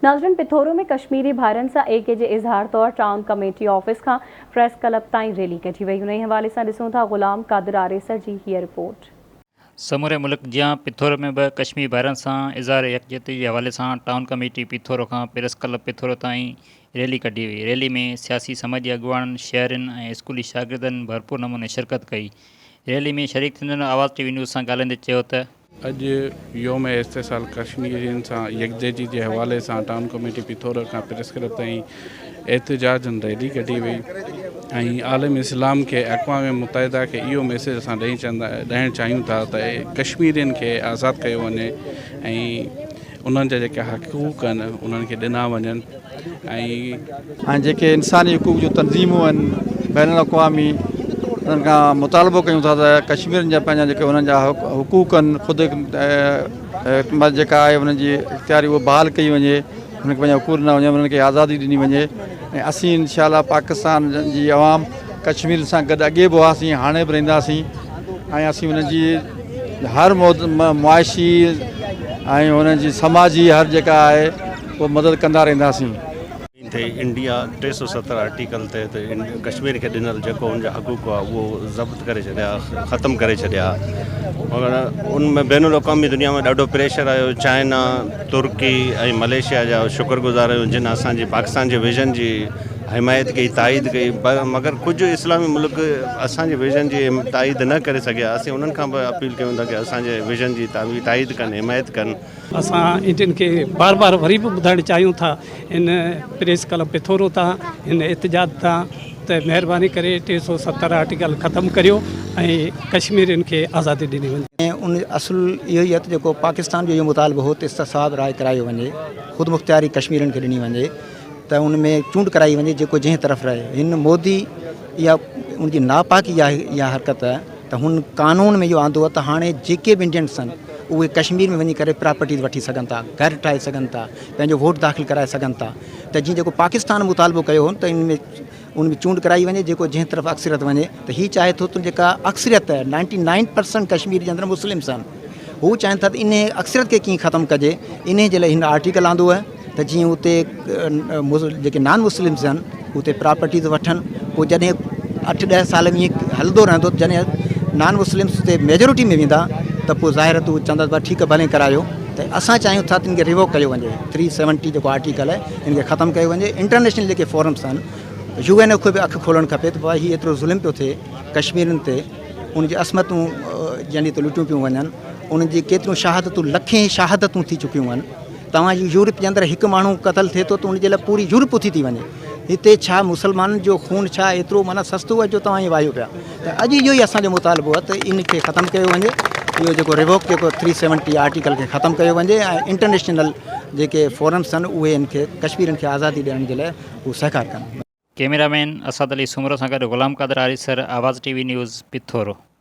नाज़रीन, पिथोरो में कश्मीरी भाइरनि सां एके जे इज़हार तौर टाउन कमेटी ऑफिस खां प्रेस क्लब ताईं रैली कढी वई। उन हवाले सां ॾिसूं था ग़ुलाम कादिर आरेसर जी हीअ रिपोर्ट। समूरे मुल्क जियां पिथोरो में बि कश्मीरी भाइरनि सां इज़हार यकजहती जे हवाले सां टाउन कमेटी पिथोरो खां प्रेस क्लब पिथोरो ताईं रैली कढी वई। रैली में सियासी समाजी अॻुवाणनि, शहरनि ऐं स्कूली शागिर्दनि भरपूर नमूने शिरकत कई। रैली में शरीक थींदड़ आवाज़ टीवी न्यूज़ सां ॻाल्हाईंदे चयो त अॼु योम इस्तेसाल कश्मीरियुनि सां यकजहती जे हवाले सां टाउन कमेटी पिथोरो खां प्रेस क्लब ताईं एहतजाजन रैली कढी वई ऐं आलम इस्लाम खे अक़वाम मुतहिदा खे इहो मैसेज असां ॾियणु चाहियूं था त कश्मीरियुनि खे आज़ादु कयो वञे ऐं उन्हनि जा जेके हक़ूक़ आहिनि उन्हनि खे ॾिना वञनि ऐं जेके इंसानी हक़ूक़ जूं तंज़ीमूं आहिनि बैनुल अक़वामी उन्हनि खां मुतालबो कयूं था त कश्मीरियुनि जा पंहिंजा जेके उन्हनि जा हुक़ूक़ आहिनि ख़ुदि जेका आहे उन्हनि जी इख़्तियारी उहा बहाल कई वञे, उनखे पंहिंजा हुक़ूक़ ॾिना वञे, उन्हनि खे आज़ादी ॾिनी वञे। ऐं असीं इंशाअल्लाह पाकिस्तान जी अवाम कश्मीर सां गॾु अॻे बि हुआसीं, हाणे बि रहंदासीं ऐं असीं उन्हनि जी हर मुआशी ऐं उन्हनि जी समाजी हर जेका आहे उहा मदद कंदा रहंदासीं। इंडिया 370 आर्टिकल ते कश्मीर के ॾिनल जेको उनजा हक़ूक़ हुआ उहो ज़ब्त करे छॾिया, ख़तमु करे छॾिया। मगर उनमें बैनुल अक़वामी दुनिया में ॾाढो प्रेशर आयो। चाइना, तुर्की ऐं मलेशिया जा शुक्रगुज़ार आहियूं जिन असांजे पाकिस्तान जे विज़न जी हिमायत कई, ताईद कई। मगर कुछ इस्लामी मुल्क असांजे विज़न जी ताईद न करे सघिया। असीं उन्हनि खां बि अपील कयूं था कि असांजे विज़न जी ताईद कनि, हिमायत कनि। असां इंडियन के बार बार वरी बि ॿुधाइणु चाहियूं था इन प्रेस क्लब पिथोरो तां इन एहतजाज तां त महिरबानी करे 370 आर्टिकल ख़तमु करियो ऐं कश्मीरियुनि खे आज़ादी ॾिनी वञे। उन असुल इहो ई आहे त जेको पाकिस्तान जो इहो मुतालबो हो त इस्तिसाब राय करायो वञे, ख़ुदि मुख़्तियारी कश्मीरियुनि खे ॾिनी वञे, त उन में चूंड कराई वञे जेको जंहिं तरफ़ रहे। हिन मोदी इहा उनजी नापाकी इहा हरकत आहे त हुन कानून में इहो आंदो आहे त हाणे जेके बि इंडियन्स आहिनि उहे कश्मीर में वञी करे प्रॉपर्टीज़ वठी सघनि था, घर ठाहे सघनि था, पंहिंजो वोट दाख़िल कराए सघनि था। त जीअं जेको पाकिस्तान मुतालबो कयो हो त उन में चूंड कराई वञे जेको जंहिं तरफ़ अक्सरियत वञे। त हीअ चाहे थो त जेका अक्सरियत आहे 99% कश्मीर जे अंदरि मुस्लिम्स आहिनि, हू चाहिनि था त इन अक्सरियत खे कीअं ख़तमु कजे। इन जे लाइ हिन आर्टिकल आंदो आहे त जीअं उते जेके नॉन मुस्लिम्स आहिनि उते प्रॉपर्टीज़ वठनि। पोइ जॾहिं 8-10 साल में ईअं हलंदो रहंदो, जॾहिं नॉन मुस्लिम्स उते मेजोरिटी में वेंदा त पोइ ज़ाहिर तूं चवंदसि भाई ठीकु आहे भले करायो। त असां चाहियूं था त इनखे रिवोक कयो वञे। 370 जेको आर्टिकल आहे इनखे ख़तमु कयो वञे। इंटरनेशनल जेके फोरम्स आहिनि, UN खे बि अखि खोलणु खपे त भाई हीअ एतिरो ज़ुल्म पियो थिए कश्मीरियुनि ते, उनजी असमतूं यानी त लुटियूं पियूं वञनि, उन्हनि जी केतिरियूं शहादतूं, लखें शहादतूं थी चुकियूं आहिनि। तव्हांजी यूरोप जे अंदरि हिकु माण्हू क़तलु थिए थो त उनजे लाइ पूरी यूरोप उथी थी वञे। हिते छा मुसलमाननि जो खून छा एतिरो माना सस्तो आहे जो तव्हां ईअं वायो पिया। त अॼु इहो ई असांजो मुतालबो आहे त इनखे ख़तमु कयो वञे। इहो जेको रिवोक जेको 370 आर्टिकल खे ख़तमु कयो वञे ऐं इंटरनेशनल जेके फोरम्स आहिनि उहे इनखे कश्मीरियुनि खे आज़ादी ॾियण जे लाइ उहे सहकार कनि। कैमरामैन असद अली सुमरो सां गॾु ग़ुलाम कादिर आरेसर, आवाज़ टीवी न्यूज़ पिथोरो।